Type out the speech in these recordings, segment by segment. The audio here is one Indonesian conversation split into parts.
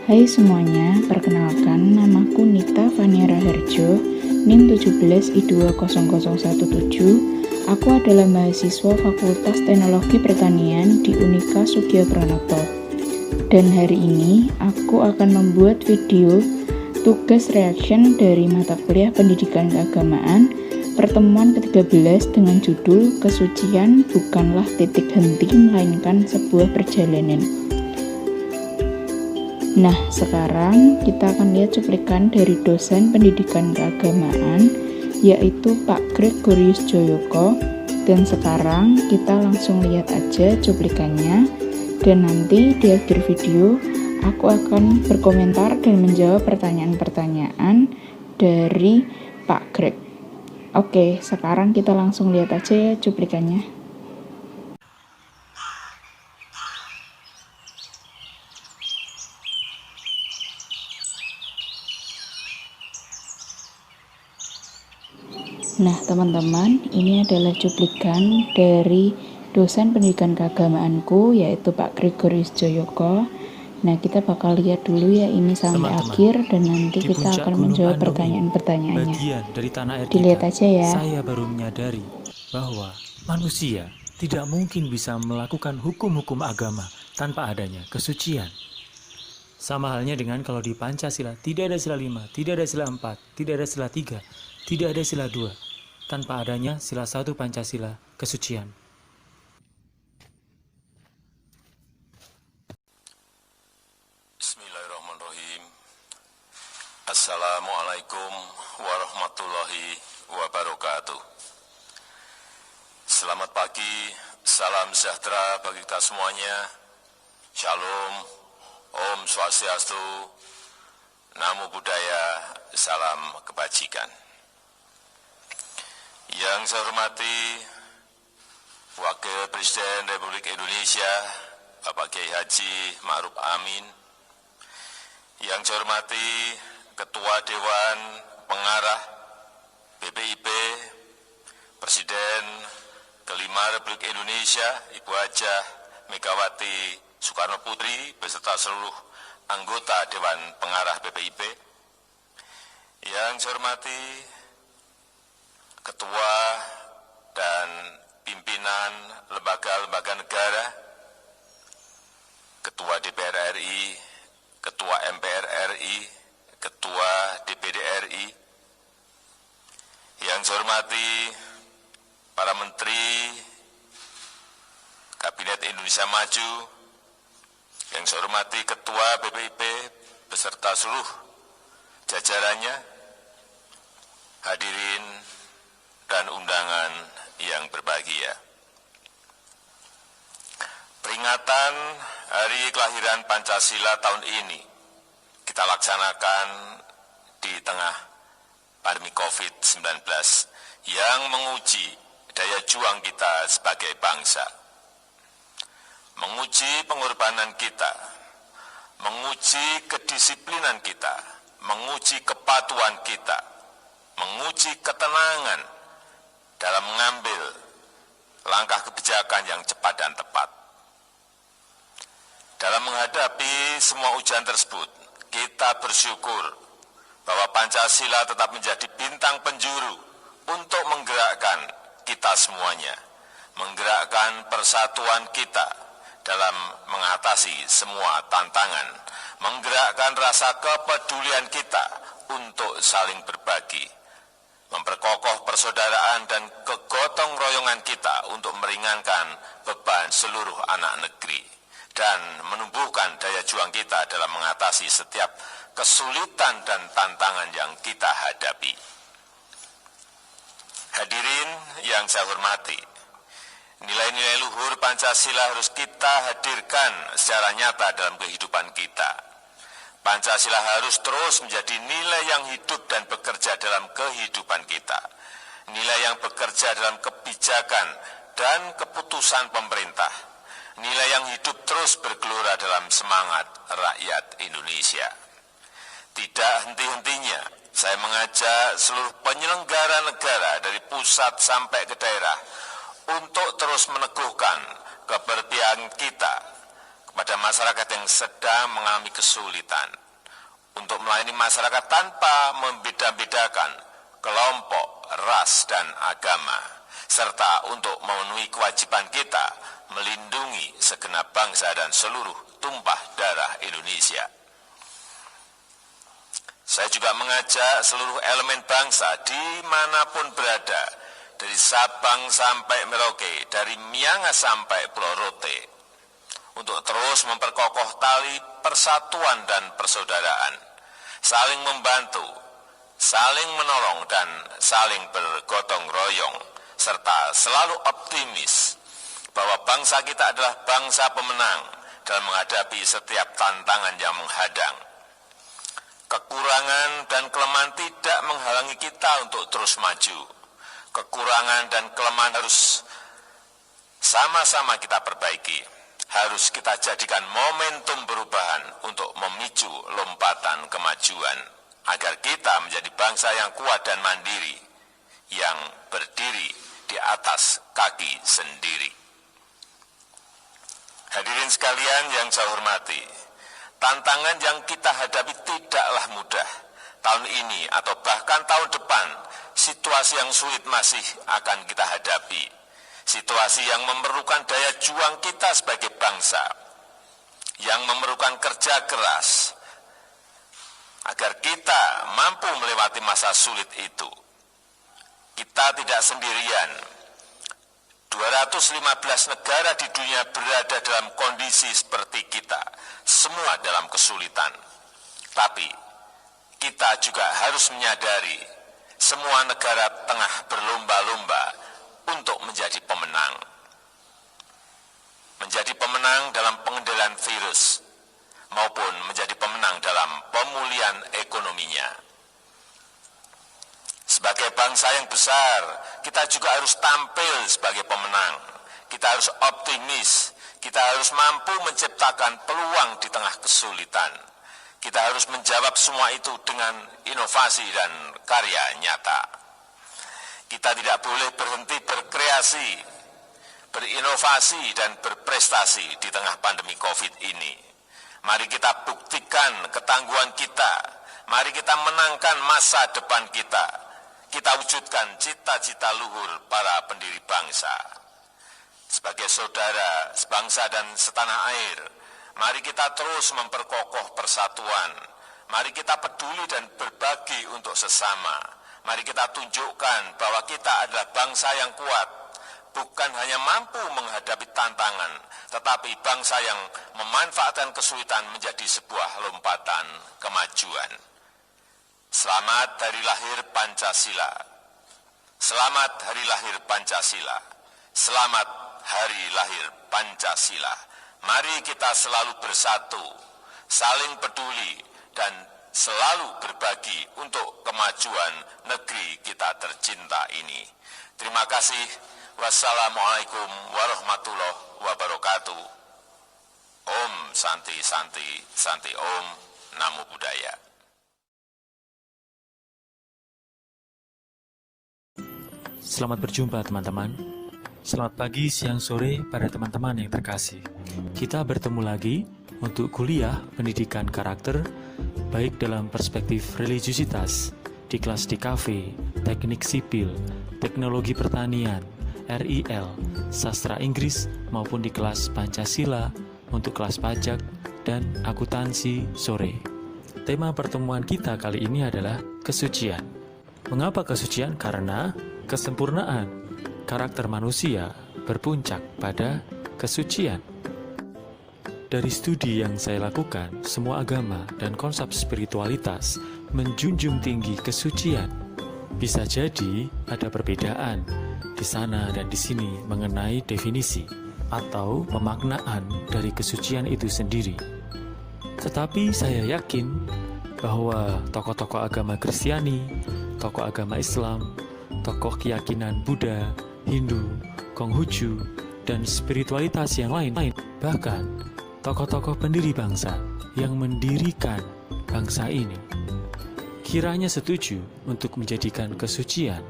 Hai semuanya, perkenalkan namaku Nita Fania Raharjo, NIM 17I20017. Aku adalah mahasiswa Fakultas Teknologi Pertanian di Unika Sugiyopranoto. Dan hari ini aku akan membuat video tugas reaction dari mata kuliah Pendidikan Keagamaan pertemuan ke-13 dengan judul Kesucian Bukanlah Titik Henti Melainkan Sebuah Perjalanan. Nah, sekarang kita akan lihat cuplikan dari dosen pendidikan keagamaan, yaitu Pak Gregorius Joyoko. Dan sekarang kita langsung lihat aja cuplikannya. Dan nanti di akhir video, aku akan berkomentar dan menjawab pertanyaan-pertanyaan dari Pak Greg. Oke, sekarang kita langsung lihat aja ya cuplikannya. Nah teman-teman, ini adalah cuplikan dari dosen pendidikan keagamaanku, yaitu Pak Gregorius Joyoko. Nah kita bakal lihat dulu ya ini sampai akhir, dan nanti kita akan menjawab pertanyaan-pertanyaannya. Dilihat aja ya. Saya baru menyadari bahwa manusia tidak mungkin bisa melakukan hukum-hukum agama tanpa adanya kesucian. Sama halnya dengan kalau di Pancasila tidak ada sila 5, tidak ada sila 4, tidak ada sila 3, tidak ada sila 2, tanpa adanya sila 1 Pancasila, kesucian. Bismillahirrahmanirrahim. Assalamualaikum warahmatullahi wabarakatuh. Selamat pagi, salam sejahtera bagi kita semuanya. Shalom, Om Swastiastu, Namo Buddhaya, salam kebajikan. Yang saya hormati Wakil Presiden Republik Indonesia, Bapak Kiai Haji Ma'ruf Amin. Yang saya hormati Ketua Dewan Pengarah BPIP, Presiden kelima Republik Indonesia, Ibu Hajah Megawati Soekarno Putri, beserta seluruh anggota Dewan Pengarah BPIP. Yang saya hormati Ketua dan pimpinan lembaga-lembaga negara, Ketua DPR RI, Ketua MPR RI, Ketua DPD RI. Yang saya hormati para Menteri Kabinet Indonesia Maju, yang saya hormati Ketua BPIP beserta seluruh jajarannya, hadirin dan undangan yang berbahagia. Peringatan Hari Kelahiran Pancasila tahun ini kita laksanakan di tengah pandemi COVID-19 yang menguji daya juang kita sebagai bangsa, menguji pengorbanan kita, menguji kedisiplinan kita, menguji kepatuhan kita, menguji ketenangan dalam mengambil langkah kebijakan yang cepat dan tepat. Dalam menghadapi semua ujian tersebut, kita bersyukur bahwa Pancasila tetap menjadi bintang penjuru untuk menggerakkan kita semuanya, menggerakkan persatuan kita dalam mengatasi semua tantangan, menggerakkan rasa kepedulian kita untuk saling berbagi, memperkokoh persaudaraan dan kegotong royongan kita untuk meringankan beban seluruh anak negeri, dan menumbuhkan daya juang kita dalam mengatasi setiap kesulitan dan tantangan yang kita hadapi. Hadirin yang saya hormati, nilai-nilai luhur Pancasila harus kita hadirkan secara nyata dalam kehidupan kita. Pancasila harus terus menjadi nilai yang hidup dan bekerja dalam kehidupan kita. Nilai yang bekerja dalam kebijakan dan keputusan pemerintah. Nilai yang hidup terus bergelora dalam semangat rakyat Indonesia. Tidak henti-hentinya, saya mengajak seluruh penyelenggara negara dari pusat sampai ke daerah untuk terus meneguhkan keberpihakan kita kepada masyarakat yang sedang mengalami kesulitan, untuk melayani masyarakat tanpa membeda-bedakan kelompok, ras, dan agama, serta untuk memenuhi kewajiban kita melindungi segenap bangsa dan seluruh tumpah darah Indonesia. Saya juga mengajak seluruh elemen bangsa dimanapun berada, dari Sabang sampai Merauke, dari Miangas sampai Pulau Rote, untuk terus memperkokoh tali persatuan dan persaudaraan, saling membantu, saling menolong, dan saling bergotong royong, serta selalu optimis bahwa bangsa kita adalah bangsa pemenang dalam menghadapi setiap tantangan yang menghadang. Kekurangan dan kelemahan tidak menghalangi kita untuk terus maju. Kekurangan dan kelemahan harus sama-sama kita perbaiki. Harus kita jadikan momentum perubahan untuk memicu lompatan kemajuan, agar kita menjadi bangsa yang kuat dan mandiri, yang berdiri di atas kaki sendiri. Hadirin sekalian yang saya hormati, tantangan yang kita hadapi tidaklah mudah. Tahun ini atau bahkan tahun depan, situasi yang sulit masih akan kita hadapi. Situasi yang memerlukan daya juang kita sebagai bangsa, yang memerlukan kerja keras, agar kita mampu melewati masa sulit itu. Kita tidak sendirian. 215 negara di dunia berada dalam kondisi seperti kita, semua dalam kesulitan. Tapi kita juga harus menyadari semua negara tengah berlomba-lomba untuk menjadi pemenang. Menjadi pemenang dalam pengendalian virus maupun menjadi pemenang dalam pemulihan ekonominya. Sebagai bangsa yang besar, kita juga harus tampil sebagai pemenang. Kita harus optimis, kita harus mampu menciptakan peluang di tengah kesulitan. Kita harus menjawab semua itu dengan inovasi dan karya nyata. Kita tidak boleh berhenti berkreasi, berinovasi, dan berprestasi di tengah pandemi COVID ini. Mari kita buktikan ketangguhan kita, mari kita menangkan masa depan kita. Kita wujudkan cita-cita luhur para pendiri bangsa. Sebagai saudara, sebangsa dan setanah air, mari kita terus memperkokoh persatuan. Mari kita peduli dan berbagi untuk sesama. Mari kita tunjukkan bahwa kita adalah bangsa yang kuat, bukan hanya mampu menghadapi tantangan, tetapi bangsa yang memanfaatkan kesulitan menjadi sebuah lompatan kemajuan. Selamat Hari Lahir Pancasila. Selamat Hari Lahir Pancasila. Selamat Hari Lahir Pancasila. Mari kita selalu bersatu, saling peduli, dan selalu berbagi untuk kemajuan negeri kita tercinta ini. Terima kasih. Wassalamualaikum warahmatullahi wabarakatuh. Om Santi Santi Santi Om. Namo Buddhaya. Selamat berjumpa teman-teman. Selamat pagi, siang, sore pada teman-teman yang terkasih. Kita bertemu lagi untuk kuliah pendidikan karakter, baik dalam perspektif religiusitas, di kelas DKV, teknik sipil, teknologi pertanian, RIL, sastra Inggris, maupun di kelas Pancasila untuk kelas pajak dan akuntansi sore. Tema pertemuan kita kali ini adalah kesucian. Mengapa kesucian? Karena kesempurnaan karakter manusia berpuncak pada kesucian. Dari studi yang saya lakukan, semua agama dan konsep spiritualitas menjunjung tinggi kesucian. Bisa jadi ada perbedaan di sana dan di sini mengenai definisi atau pemaknaan dari kesucian itu sendiri. Tetapi saya yakin bahwa tokoh-tokoh agama Kristiani, tokoh agama Islam, tokoh keyakinan Buddha, Hindu, Konghucu, dan spiritualitas yang lain, bahkan tokoh-tokoh pendiri bangsa yang mendirikan bangsa ini, kiranya setuju untuk menjadikan kesucian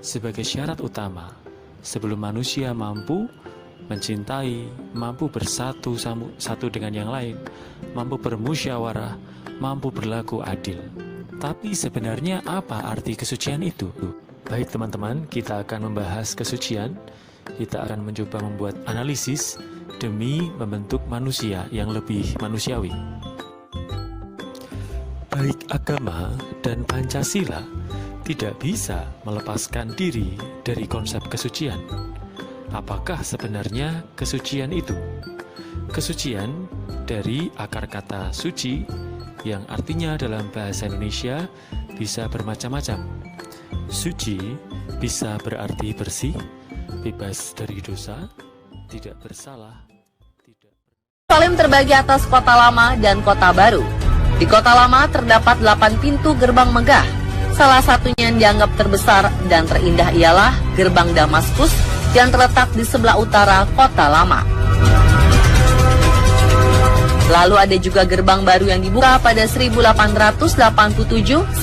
sebagai syarat utama sebelum manusia mampu mencintai, mampu bersatu satu dengan yang lain, mampu bermusyawarah, mampu berlaku adil. Tapi sebenarnya apa arti kesucian itu? Baik teman-teman, kita akan membahas kesucian. Kita akan mencoba membuat analisis demi membentuk manusia yang lebih manusiawi. Baik agama dan Pancasila tidak bisa melepaskan diri dari konsep kesucian. Apakah sebenarnya kesucian itu? Kesucian dari akar kata suci yang artinya dalam bahasa Indonesia bisa bermacam-macam. Suci bisa berarti bersih, bebas dari dosa, tidak bersalah, Yerusalem terbagi atas kota lama dan kota baru. Di kota lama terdapat 8 pintu gerbang megah. Salah satunya yang dianggap terbesar dan terindah ialah gerbang Damaskus yang terletak di sebelah utara kota lama. Lalu ada juga gerbang baru yang dibuka pada 1887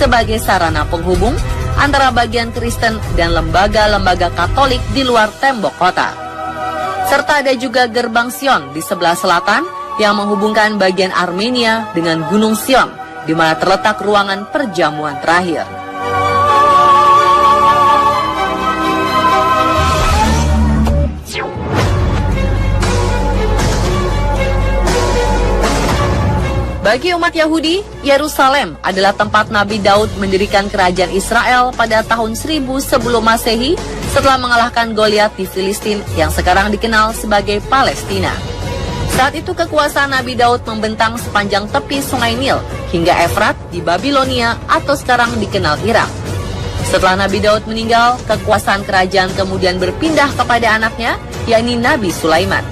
sebagai sarana penghubung antara bagian Kristen dan lembaga-lembaga Katolik di luar tembok kota. Serta ada juga gerbang Sion di sebelah selatan yang menghubungkan bagian Armenia dengan Gunung Sion, di mana terletak ruangan perjamuan terakhir. Bagi umat Yahudi, Yerusalem adalah tempat Nabi Daud mendirikan kerajaan Israel pada tahun 1000 sebelum Masehi setelah mengalahkan Goliat di Filistin yang sekarang dikenal sebagai Palestina. Saat itu kekuasaan Nabi Daud membentang sepanjang tepi Sungai Nil hingga Efrat di Babilonia atau sekarang dikenal Irak. Setelah Nabi Daud meninggal, kekuasaan kerajaan kemudian berpindah kepada anaknya, yakni Nabi Sulaiman.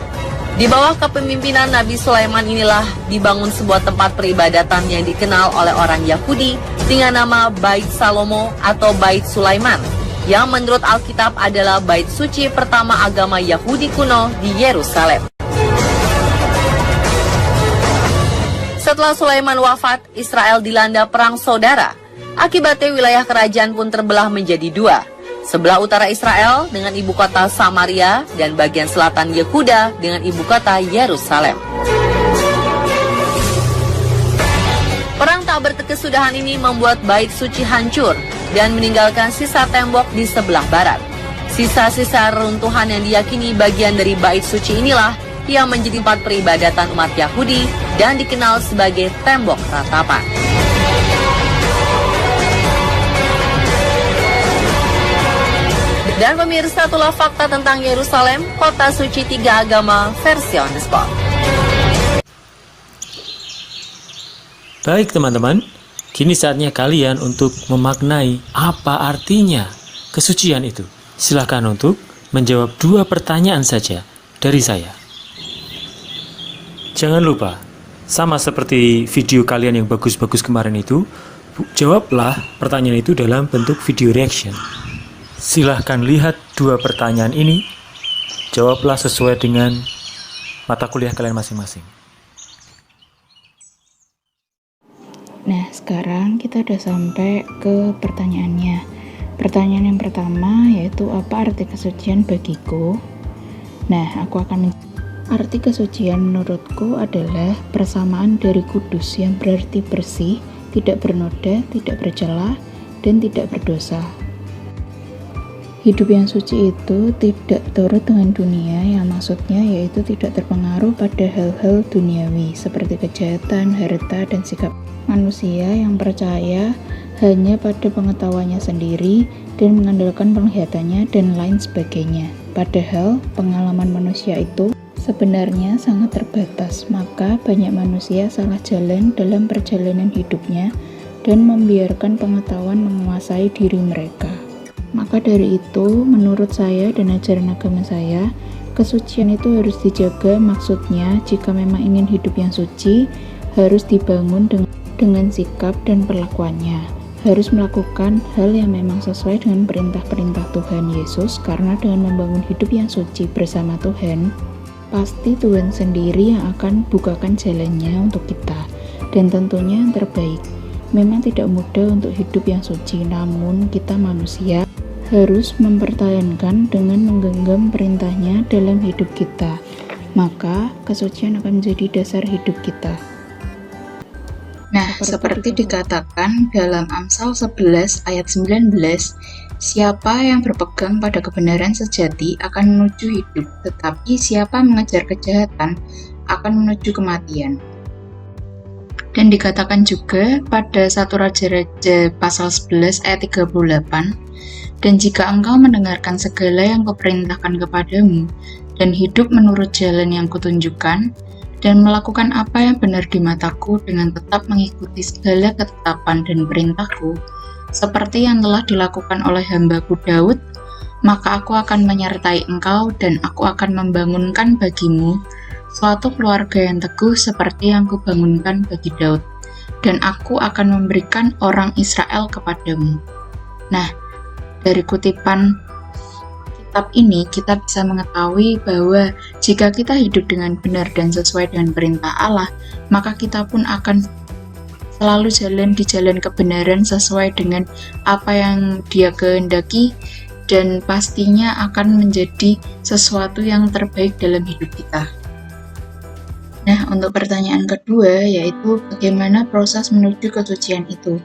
Di bawah kepemimpinan Nabi Sulaiman inilah dibangun sebuah tempat peribadatan yang dikenal oleh orang Yahudi dengan nama Bait Salomo atau Bait Sulaiman, yang menurut Alkitab adalah bait suci pertama agama Yahudi kuno di Yerusalem. Setelah Sulaiman wafat, Israel dilanda perang saudara. Akibatnya wilayah kerajaan pun terbelah menjadi dua. Sebelah utara Israel dengan ibu kota Samaria dan bagian selatan Yehuda dengan ibu kota Yerusalem. Perang tak berkesudahan ini membuat bait suci hancur dan meninggalkan sisa tembok di sebelah barat. Sisa-sisa reruntuhan yang diyakini bagian dari bait suci inilah yang menjadi tempat peribadatan umat Yahudi dan dikenal sebagai tembok ratapan. Dan pemirsa, itulah fakta tentang Yerusalem, kota suci tiga agama, versi on the spot. Baik teman-teman, kini saatnya kalian untuk memaknai apa artinya kesucian itu. Silakan untuk menjawab 2 pertanyaan saja dari saya. Jangan lupa, sama seperti video kalian yang bagus-bagus kemarin itu, jawablah pertanyaan itu dalam bentuk video reaction. Silahkan lihat 2 pertanyaan ini, jawablah sesuai dengan mata kuliah kalian masing-masing. Nah, sekarang kita udah sampai ke pertanyaannya. Pertanyaan yang pertama yaitu apa arti kesucian bagiku? Nah, arti kesucian menurutku adalah persamaan dari kudus yang berarti bersih, tidak bernoda, tidak bercela, dan tidak berdosa. Hidup yang suci itu tidak turut dengan dunia, yang maksudnya yaitu tidak terpengaruh pada hal-hal duniawi seperti kejahatan, harta, dan sikap manusia yang percaya hanya pada pengetahuannya sendiri dan mengandalkan penglihatannya dan lain sebagainya. Padahal pengalaman manusia itu sebenarnya sangat terbatas, maka banyak manusia salah jalan dalam perjalanan hidupnya dan membiarkan pengetahuan menguasai diri mereka. Maka dari itu, menurut saya dan ajaran agama saya, kesucian itu harus dijaga. Maksudnya, jika memang ingin hidup yang suci, harus dibangun dengan sikap dan perlakuannya. Harus melakukan hal yang memang sesuai dengan perintah-perintah Tuhan Yesus, karena dengan membangun hidup yang suci bersama Tuhan, pasti Tuhan sendiri yang akan bukakan jalannya untuk kita, dan tentunya yang terbaik. Memang tidak mudah untuk hidup yang suci, namun kita manusia harus mempertahankan dengan menggenggam perintahnya dalam hidup kita. Maka kesucian akan menjadi dasar hidup kita. Nah, seperti dikatakan dalam Amsal 11 ayat 19, siapa yang berpegang pada kebenaran sejati akan menuju hidup, tetapi siapa mengejar kejahatan akan menuju kematian. Dan dikatakan juga pada 1 Raja-Raja pasal 11 ayat 38, dan jika engkau mendengarkan segala yang kuperintahkan kepadamu, dan hidup menurut jalan yang kutunjukkan, dan melakukan apa yang benar di mataku dengan tetap mengikuti segala ketetapan dan perintahku, seperti yang telah dilakukan oleh hambaku Daud, maka aku akan menyertai engkau dan aku akan membangunkan bagimu suatu keluarga yang teguh seperti yang kubangunkan bagi Daud, dan aku akan memberikan orang Israel kepadamu. Nah, dari kutipan kitab ini kita bisa mengetahui bahwa jika kita hidup dengan benar dan sesuai dengan perintah Allah, maka kita pun akan selalu jalan di jalan kebenaran sesuai dengan apa yang Dia kehendaki, dan pastinya akan menjadi sesuatu yang terbaik dalam hidup kita. Nah, untuk pertanyaan kedua, yaitu bagaimana proses menuju kesucian itu?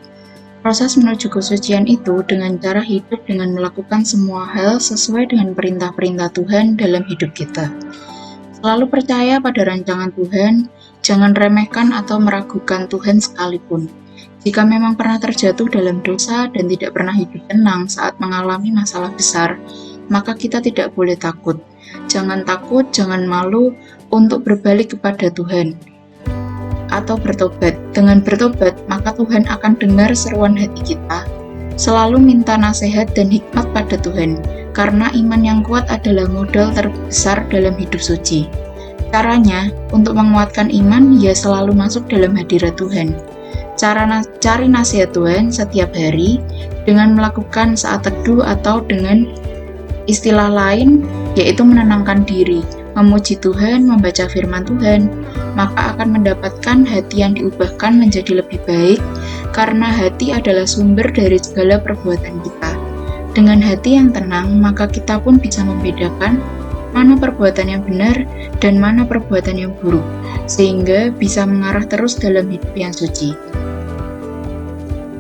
Proses menuju kesucian itu dengan cara hidup dengan melakukan semua hal sesuai dengan perintah-perintah Tuhan dalam hidup kita. Selalu percaya pada rancangan Tuhan, jangan remehkan atau meragukan Tuhan sekalipun. Jika memang pernah terjatuh dalam dosa dan tidak pernah hidup tenang saat mengalami masalah besar, maka kita tidak boleh takut. Jangan takut, jangan malu untuk berbalik kepada Tuhan atau bertobat. Dengan bertobat, maka Tuhan akan dengar seruan hati kita. Selalu minta nasihat dan hikmat pada Tuhan, karena iman yang kuat adalah modal terbesar dalam hidup suci. Caranya, untuk menguatkan iman, ya selalu masuk dalam hadirat Tuhan. Cari nasihat Tuhan setiap hari dengan melakukan saat teduh, atau dengan istilah lain, yaitu menenangkan diri, memuji Tuhan, membaca firman Tuhan, maka akan mendapatkan hati yang diubahkan menjadi lebih baik, karena hati adalah sumber dari segala perbuatan kita. Dengan hati yang tenang, maka kita pun bisa membedakan mana perbuatan yang benar dan mana perbuatan yang buruk, sehingga bisa mengarah terus dalam hidup yang suci.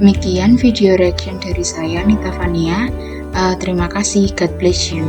Demikian video reaction dari saya, Nita Fania. Terima kasih, God bless you.